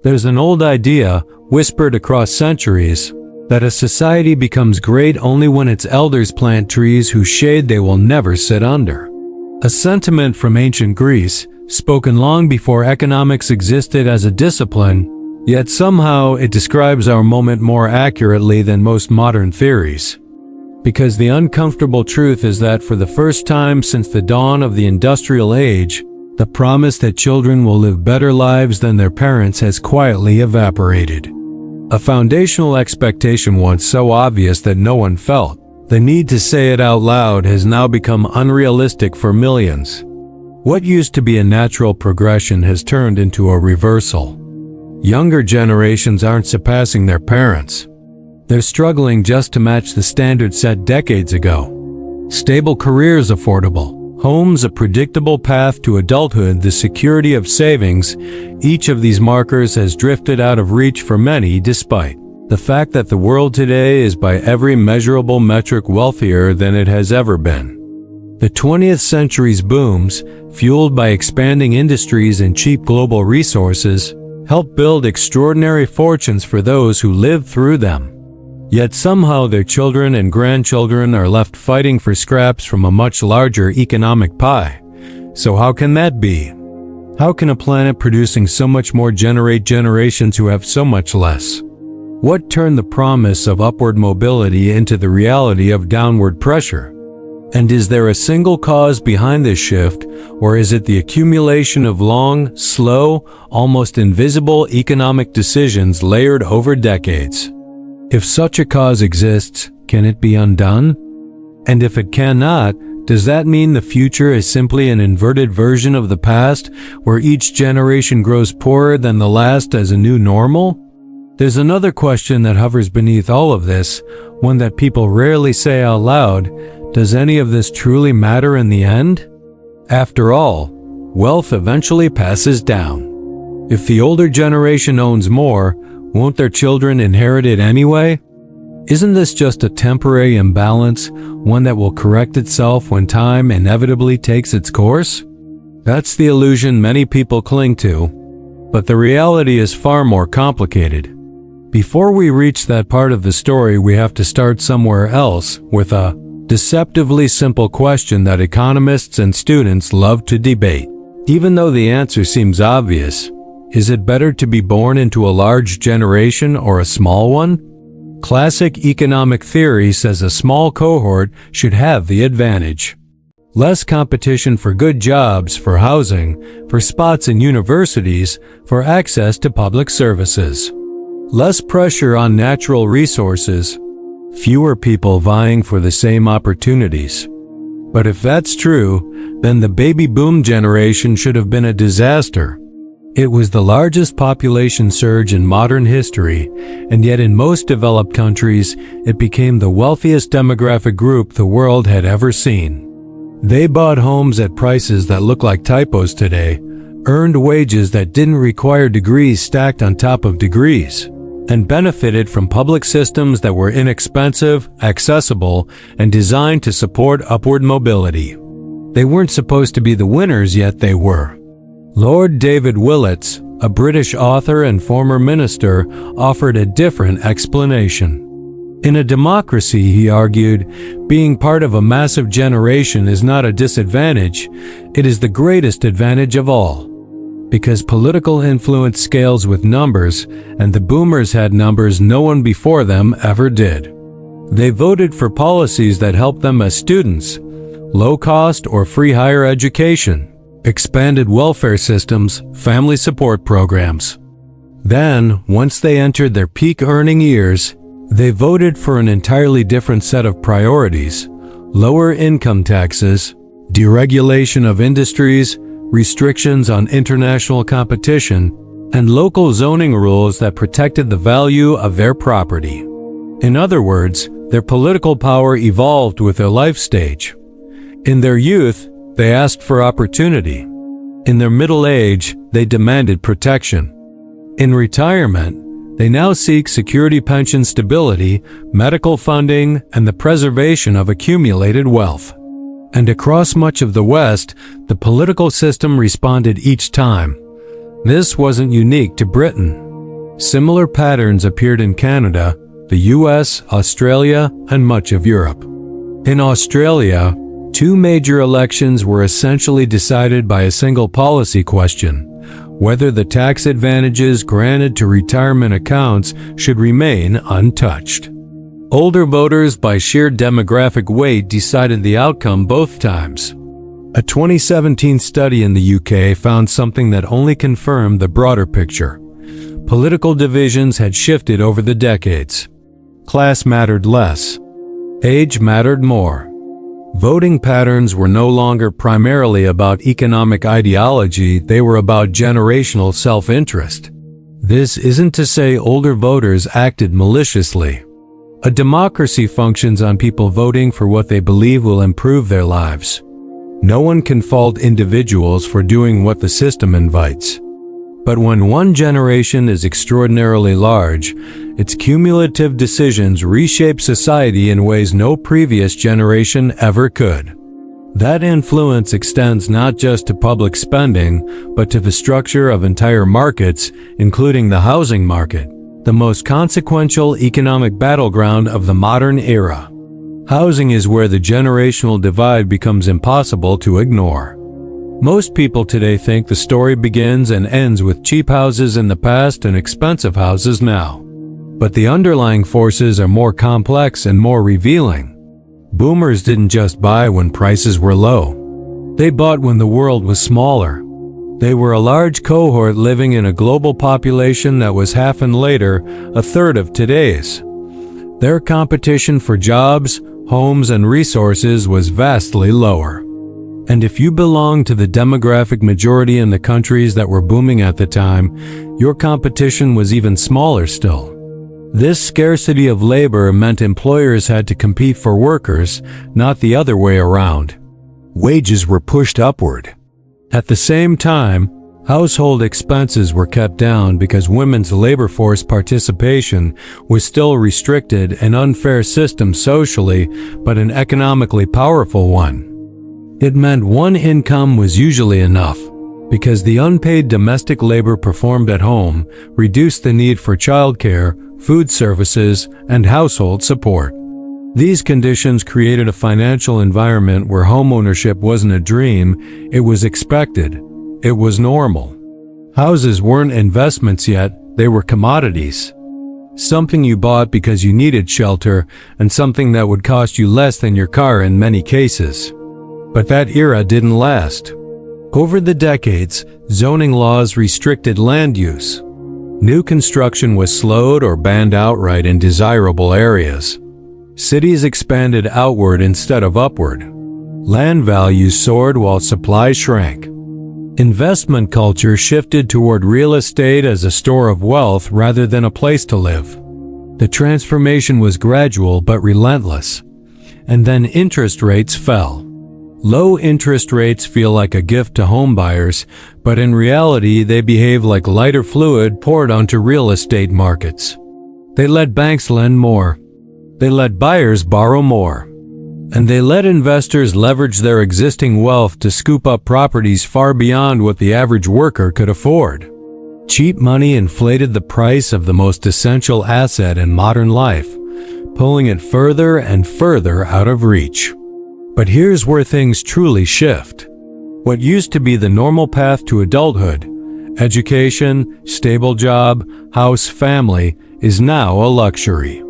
There's an old idea, whispered across centuries, that a society becomes great only when its elders plant trees whose shade they will never sit under. A sentiment from ancient Greece, spoken long before economics existed as a discipline, yet somehow it describes our moment more accurately than most modern theories. Because the uncomfortable truth is that for the first time since the dawn of the industrial age, the promise that children will live better lives than their parents has quietly evaporated. A foundational expectation once so obvious that no one felt the need to say it out loud has now become unrealistic for millions. What used to be a natural progression has turned into a reversal. Younger generations aren't surpassing their parents. They're struggling just to match the standard set decades ago. Stable careers affordable, homes a predictable path to adulthood, the security of savings, each of these markers has drifted out of reach for many despite the fact that the world today is by every measurable metric wealthier than it has ever been. The 20th century's booms, fueled by expanding industries and cheap global resources, helped build extraordinary fortunes for those who lived through them. Yet somehow their children and grandchildren are left fighting for scraps from a much larger economic pie. So how can that be? How can a planet producing so much more generate generations who have so much less? What turned the promise of upward mobility into the reality of downward pressure? And is there a single cause behind this shift, or is it the accumulation of long, slow, almost invisible economic decisions layered over decades? If such a cause exists, can it be undone? And if it cannot, does that mean the future is simply an inverted version of the past, where each generation grows poorer than the last as a new normal? There's another question that hovers beneath all of this, one that people rarely say out loud. Does any of this truly matter in the end? After all, wealth eventually passes down. If the older generation owns more, won't their children inherit it anyway? Isn't this just a temporary imbalance, one that will correct itself when time inevitably takes its course? That's the illusion many people cling to, but the reality is far more complicated. Before we reach that part of the story, we have to start somewhere else with a deceptively simple question that economists and students love to debate. Even though the answer seems obvious, is it better to be born into a large generation or a small one? Classic economic theory says a small cohort should have the advantage. Less competition for good jobs, for housing, for spots in universities, for access to public services. Less pressure on natural resources, fewer people vying for the same opportunities. But if that's true, then the baby boom generation should have been a disaster. It was the largest population surge in modern history, and yet in most developed countries, it became the wealthiest demographic group the world had ever seen. They bought homes at prices that look like typos today, earned wages that didn't require degrees stacked on top of degrees, and benefited from public systems that were inexpensive, accessible, and designed to support upward mobility. They weren't supposed to be the winners, yet they were. Lord David Willetts, a British author and former minister, offered a different explanation. In a democracy, he argued, being part of a massive generation is not a disadvantage, it is the greatest advantage of all. Because political influence scales with numbers, and the boomers had numbers no one before them ever did. They voted for policies that helped them as students, low-cost or free higher education, expanded welfare systems, family support programs. Then, once they entered their peak earning years, they voted for an entirely different set of priorities: lower income taxes, deregulation of industries, restrictions on international competition, and local zoning rules that protected the value of their property. In other words, their political power evolved with their life stage. In their youth, they asked for opportunity. In their middle age, they demanded protection. In retirement, they now seek security, pension stability, medical funding, and the preservation of accumulated wealth. And across much of the West, the political system responded each time. This wasn't unique to Britain. Similar patterns appeared in Canada, the US, Australia, and much of Europe. In Australia, two major elections were essentially decided by a single policy question: whether the tax advantages granted to retirement accounts should remain untouched. Older voters by sheer demographic weight decided the outcome both times. A 2017 study in the UK found something that only confirmed the broader picture. Political divisions had shifted over the decades. Class mattered less. Age mattered more. Voting patterns were no longer primarily about economic ideology, they were about generational self-interest. This isn't to say older voters acted maliciously. A democracy functions on people voting for what they believe will improve their lives. No one can fault individuals for doing what the system invites. But when one generation is extraordinarily large, its cumulative decisions reshape society in ways no previous generation ever could. That influence extends not just to public spending, but to the structure of entire markets, including the housing market, the most consequential economic battleground of the modern era. Housing is where the generational divide becomes impossible to ignore. Most people today think the story begins and ends with cheap houses in the past and expensive houses now. But the underlying forces are more complex and more revealing. Boomers didn't just buy when prices were low. They bought when the world was smaller. They were a large cohort living in a global population that was half and later a third of today's. Their competition for jobs, homes, and resources was vastly lower. And if you belong to the demographic majority in the countries that were booming at the time, your competition was even smaller still. This scarcity of labor meant employers had to compete for workers, not the other way around. Wages were pushed upward. At the same time, household expenses were kept down because women's labor force participation was still a restricted and unfair system socially, but an economically powerful one. It meant one income was usually enough, because the unpaid domestic labor performed at home reduced the need for childcare, food services, and household support. These conditions created a financial environment where homeownership wasn't a dream, it was expected. It was normal. Houses weren't investments yet, they were commodities. Something you bought because you needed shelter, and something that would cost you less than your car in many cases. But that era didn't last. Over the decades, zoning laws restricted land use. New construction was slowed or banned outright in desirable areas. Cities expanded outward instead of upward. Land values soared while supply shrank. Investment culture shifted toward real estate as a store of wealth rather than a place to live. The transformation was gradual but relentless. And then interest rates fell. Low interest rates feel like a gift to homebuyers, but in reality they behave like lighter fluid poured onto real estate markets. They let banks lend more. They let buyers borrow more. And they let investors leverage their existing wealth to scoop up properties far beyond what the average worker could afford. Cheap money inflated the price of the most essential asset in modern life, pulling it further and further out of reach. But here's where things truly shift. What used to be the normal path to adulthood, education, stable job, house, family, is now a luxury.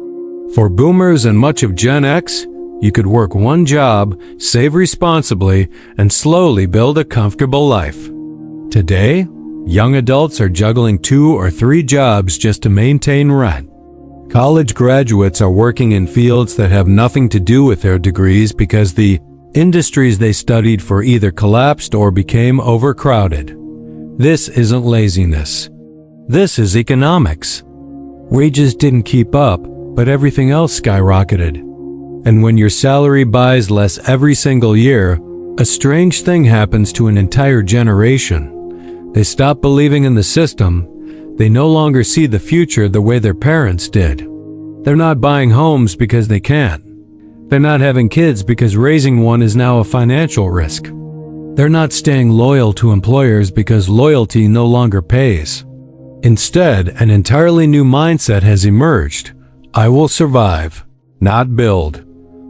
For boomers and much of Gen X, you could work one job, save responsibly, and slowly build a comfortable life. Today, young adults are juggling 2 or 3 jobs just to maintain rent. College graduates are working in fields that have nothing to do with their degrees because the industries they studied for either collapsed or became overcrowded. This isn't laziness. This is economics. Wages didn't keep up, but everything else skyrocketed. And when your salary buys less every single year, a strange thing happens to an entire generation. They stop believing in the system. They no longer see the future the way their parents did. They're not buying homes because they can't. They're not having kids because raising one is now a financial risk. They're not staying loyal to employers because loyalty no longer pays. Instead, an entirely new mindset has emerged. I will survive, not build.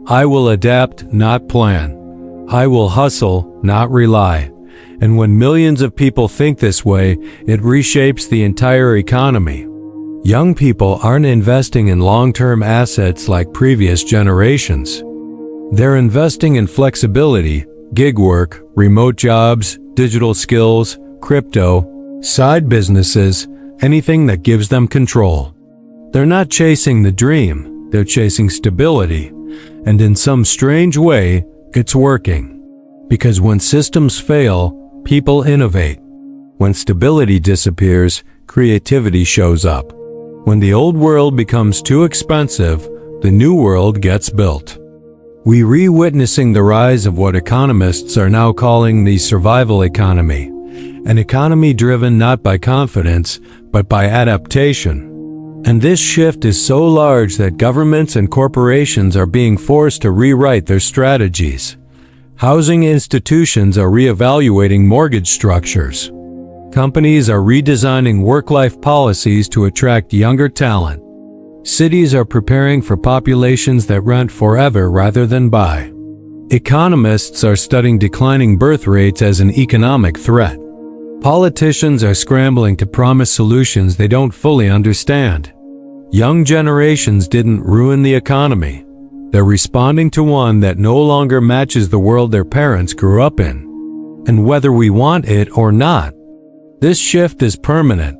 I will adapt, not plan. I will hustle, not rely. And when millions of people think this way, it reshapes the entire economy. Young people aren't investing in long-term assets like previous generations. They're investing in flexibility, gig work, remote jobs, digital skills, crypto, side businesses, anything that gives them control. They're not chasing the dream, they're chasing stability. And in some strange way, it's working. Because when systems fail, people innovate. When stability disappears, creativity shows up. When the old world becomes too expensive, the new world gets built. We're re-witnessing the rise of what economists are now calling the survival economy, an economy driven not by confidence, but by adaptation. And this shift is so large that governments and corporations are being forced to rewrite their strategies. Housing institutions are reevaluating mortgage structures. Companies are redesigning work-life policies to attract younger talent. Cities are preparing for populations that rent forever rather than buy. Economists are studying declining birth rates as an economic threat. Politicians are scrambling to promise solutions they don't fully understand. Young generations didn't ruin the economy. They're responding to one that no longer matches the world their parents grew up in. And whether we want it or not, this shift is permanent.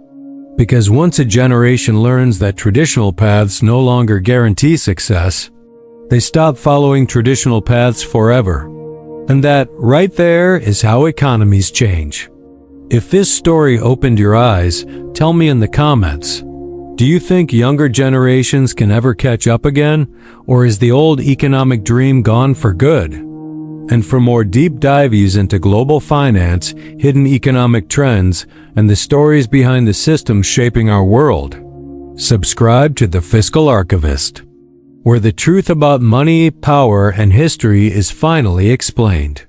Because once a generation learns that traditional paths no longer guarantee success, they stop following traditional paths forever. And that, right there, is how economies change. If this story opened your eyes, tell me in the comments. Do you think younger generations can ever catch up again? Or is the old economic dream gone for good? And for more deep dives into global finance, hidden economic trends, and the stories behind the systems shaping our world, subscribe to the Fiscal Archivist, where the truth about money, power, and history is finally explained.